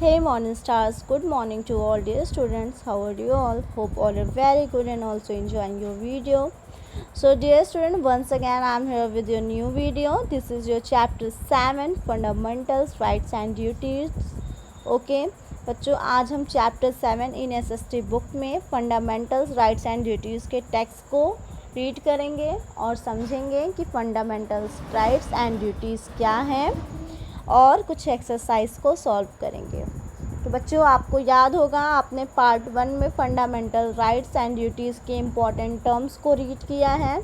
Hey morning stars, good morning to all dear students. How are you all? Hope all are very good and also enjoying your video. So dear student, once again I am here with your new video. This is your chapter 7 Fundamentals, Rights and Duties. Okay बच्चों, आज हम chapter 7 इन SST book में fundamentals rights and duties के text को read करेंगे और समझेंगे कि फंडामेंटल्स राइट्स एंड ड्यूटीज़ क्या हैं और कुछ एक्सरसाइज को सॉल्व करेंगे। तो बच्चों, आपको याद होगा आपने पार्ट 1 में फंडामेंटल राइट्स एंड ड्यूटीज़ के इम्पॉर्टेंट टर्म्स को रीड किया है,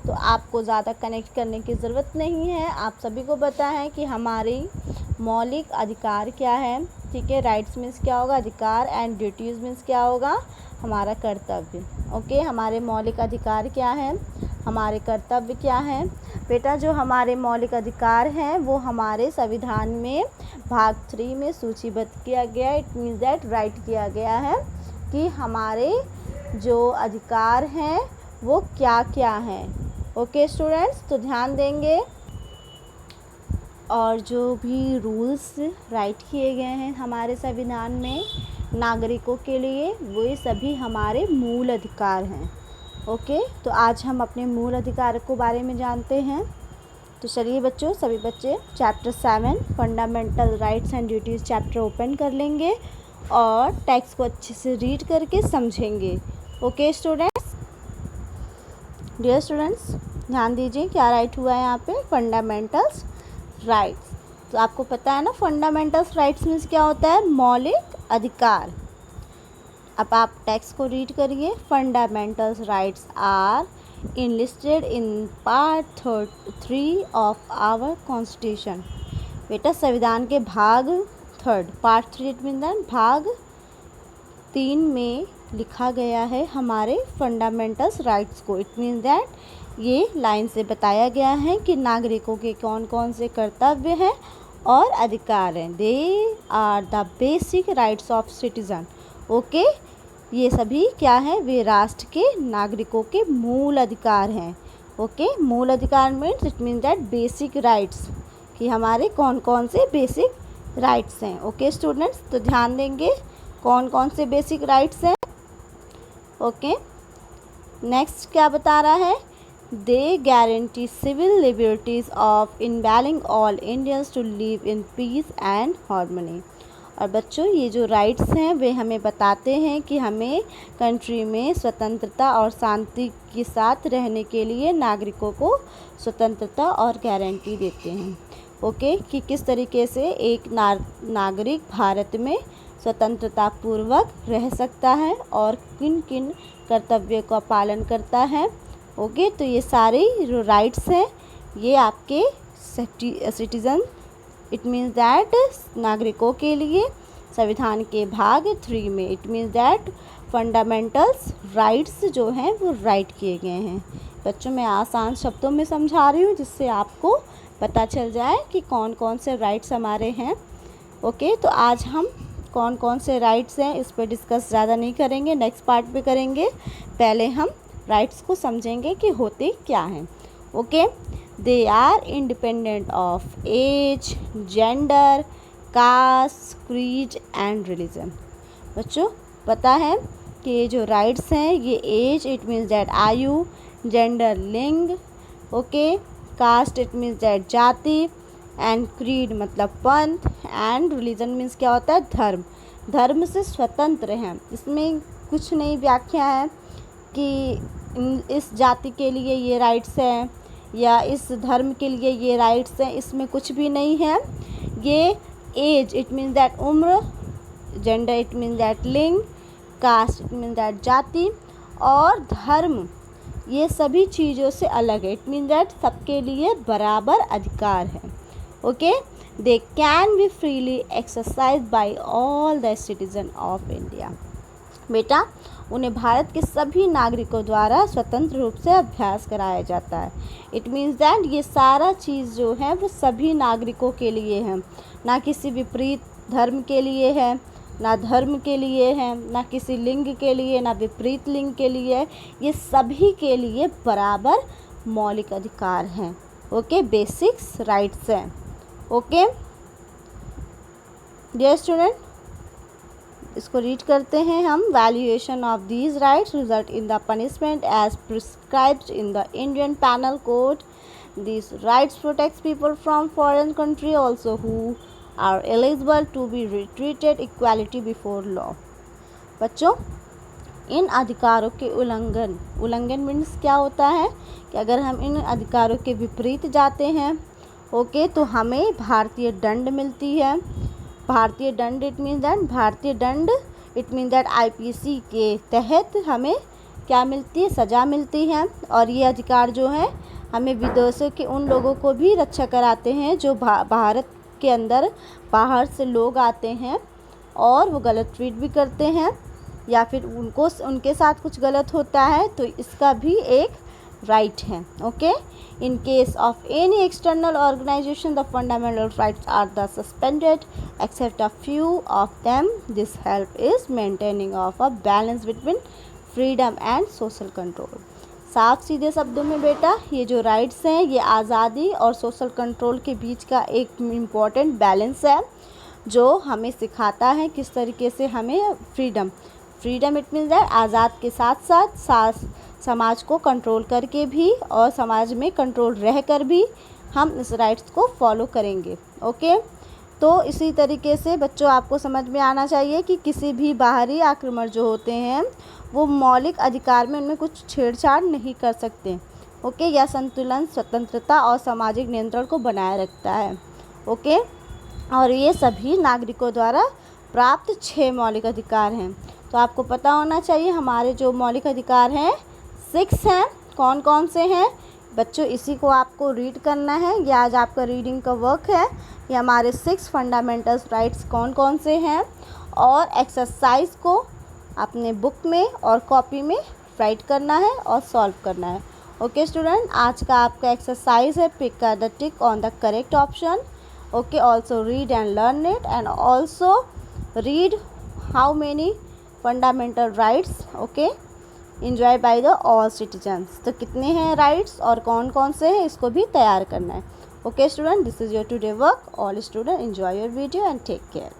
तो आपको ज़्यादा कनेक्ट करने की ज़रूरत नहीं है। आप सभी को पता है कि हमारी मौलिक अधिकार क्या है। ठीक है, राइट्स मीन्स क्या होगा अधिकार एंड ड्यूटीज़ मीन्स क्या होगा हमारा कर्तव्य। ओके, हमारे मौलिक अधिकार क्या हैं, हमारे कर्तव्य क्या हैं। बेटा, जो हमारे मौलिक अधिकार हैं वो हमारे संविधान में भाग 3 में सूचीबद्ध किया गया है। इट मीन्स दैट राइट किया गया है कि हमारे जो अधिकार हैं वो क्या क्या हैं। ओके स्टूडेंट्स, तो ध्यान देंगे। और जो भी रूल्स राइट किए गए हैं हमारे संविधान में नागरिकों के लिए, वो सभी हमारे मूल अधिकार हैं। ओके, तो आज हम अपने मूल अधिकार के बारे में जानते हैं। तो चलिए बच्चों, सभी बच्चे chapter 7 fundamental rights and duties chapter open कर लेंगे और टेक्स्ट को अच्छे से रीड करके समझेंगे। ओके स्टूडेंट्स, डियर स्टूडेंट्स, ध्यान दीजिए क्या राइट हुआ है यहाँ पे, फंडामेंटल्स राइट्स। तो आपको पता है ना फंडामेंटल्स राइट्स मीन्स क्या होता है, मौलिक अधिकार। अब आप टेक्स्ट को रीड करिए। Fundamentals rights are enlisted in part 3 of our constitution. बेटा, संविधान के भाग 3 पार्ट 3 इट मीन दैट भाग 3 में लिखा गया है हमारे फंडामेंटल्स राइट्स को। इट मीन दैट ये लाइन से बताया गया है कि नागरिकों के कौन कौन से कर्तव्य हैं और अधिकार हैं। They are the basic rights of citizen. Okay, ये सभी क्या है, वे राष्ट्र के नागरिकों के मूल अधिकार हैं। ओके, मूल अधिकार means it mean that basic rights, कि हमारे कौन कौन से बेसिक राइट्स हैं। ओके स्टूडेंट्स, तो ध्यान देंगे कौन कौन से बेसिक राइट्स हैं। ओके, नेक्स्ट क्या बता रहा है, they guarantee civil liberties of enabling all Indians to live in peace and harmony. और बच्चों, ये जो राइट्स हैं वे हमें बताते हैं कि हमें कंट्री में स्वतंत्रता और शांति के साथ रहने के लिए नागरिकों को स्वतंत्रता और गारंटी देते हैं। ओके, कि किस तरीके से एक नागरिक भारत में स्वतंत्रता पूर्वक रह सकता है और किन किन कर्तव्यों का पालन करता है। ओके, तो ये सारे जो राइट्स हैं ये आपके सिटीज़न इट मीन्स दैट नागरिकों के लिए संविधान के भाग 3 में it means that fundamentals rights जो हैं वो राइट किए गए हैं। बच्चों, मैं आसान शब्दों में समझा रही हूँ जिससे आपको पता चल जाए कि कौन कौन से राइट्स हमारे हैं। ओके, तो आज हम कौन कौन से राइट्स हैं इस पर डिस्कस ज़्यादा नहीं करेंगे, नेक्स्ट पार्ट पे करेंगे। पहले हम राइट्स को समझेंगे कि होते क्या हैं। Okay, they are independent of age, gender, caste, creed and religion. बच्चों, पता है कि ये जो राइट्स हैं ये एज इट मीन्स दैट आयु, जेंडर लिंग, okay, caste it means that जाति, एंड क्रीड मतलब पंथ, एंड रिलीजन मीन्स क्या होता है, धर्म। धर्म से स्वतंत्र हैं। इसमें कुछ नई व्याख्या है कि इस जाति के लिए ये राइट्स हैं या इस धर्म के लिए ये राइट्स हैं, इसमें कुछ भी नहीं है। ये एज इट मीन्स दैट उम्र, जेंडर इट मीन्स दैट लिंग, कास्ट इट मीन्स दैट जाति, और धर्म ये सभी चीज़ों से अलग है। इट मीन्स दैट सबके लिए बराबर अधिकार है। Okay, they can be freely exercise by all the citizen of India. बेटा, उन्हें भारत के सभी नागरिकों द्वारा स्वतंत्र रूप से अभ्यास कराया जाता है। इट मीन्स दैट ये सारा चीज़ जो है वो सभी नागरिकों के लिए है, ना किसी विपरीत धर्म के लिए है, ना धर्म के लिए है, ना किसी लिंग के लिए, ना विपरीत लिंग के लिए। ये सभी के लिए बराबर मौलिक अधिकार हैं। ओके, बेसिक्स राइट्स हैं। ओके डियर स्टूडेंट, इसको रीड करते हैं हम। Valuation of these rights result in the punishment as prescribed in the Indian panel code. These rights protects people from foreign country also who are eligible to be treated equality before law। बच्चों, इन अधिकारों के उल्लंघन means क्या होता है कि अगर हम इन अधिकारों के विपरीत जाते हैं ओके तो हमें भारतीय दंड मिलती है। भारतीय दंड इट मीन दैट IPC के तहत हमें क्या मिलती है, सज़ा मिलती है। और ये अधिकार जो है हमें विदेशों के उन लोगों को भी रक्षा कराते हैं जो भारत के अंदर बाहर से लोग आते हैं और वो गलत ट्रीट भी करते हैं या फिर उनके साथ कुछ गलत होता है तो इसका भी एक राइट है। Okay, in case of any external organization the fundamental rights are the suspended except a few of them. This help is maintaining of a balance between freedom and social control. साफ सीधे शब्दों में बेटा, ये जो rights हैं ये आज़ादी और सोशल कंट्रोल के बीच का एक इम्पॉर्टेंट बैलेंस है जो हमें सिखाता है किस तरीके से हमें फ्रीडम इट मीन्स दैट आज़ाद के साथ साथ समाज को कंट्रोल करके भी और समाज में कंट्रोल रह कर भी हम इस राइट्स को फॉलो करेंगे। ओके, तो इसी तरीके से बच्चों आपको समझ में आना चाहिए कि किसी भी बाहरी आक्रमण जो होते हैं वो मौलिक अधिकार में उनमें कुछ छेड़छाड़ नहीं कर सकते। ओके, यह संतुलन, स्वतंत्रता और सामाजिक नियंत्रण को बनाए रखता है। ओके, और ये सभी नागरिकों द्वारा प्राप्त 6 मौलिक अधिकार हैं। तो आपको पता होना चाहिए हमारे जो मौलिक अधिकार हैं 6 हैं। कौन कौन से हैं बच्चों, इसी को आपको रीड करना है। ये आज आपका रीडिंग का वर्क है। ये हमारे 6 फंडामेंटल राइट्स कौन कौन से हैं और एक्सरसाइज को अपने बुक में और कॉपी में राइट करना है और सॉल्व करना है। ओके स्टूडेंट, आज का आपका एक्सरसाइज है pick the tick on the correct option. Okay, also read and learn it and also read how many fundamental rights okay enjoy by the all citizens. तो कितने हैं राइट्स और कौन कौन से हैं इसको भी तैयार करना है। Okay student, this is your today work. All student enjoy your video and take care.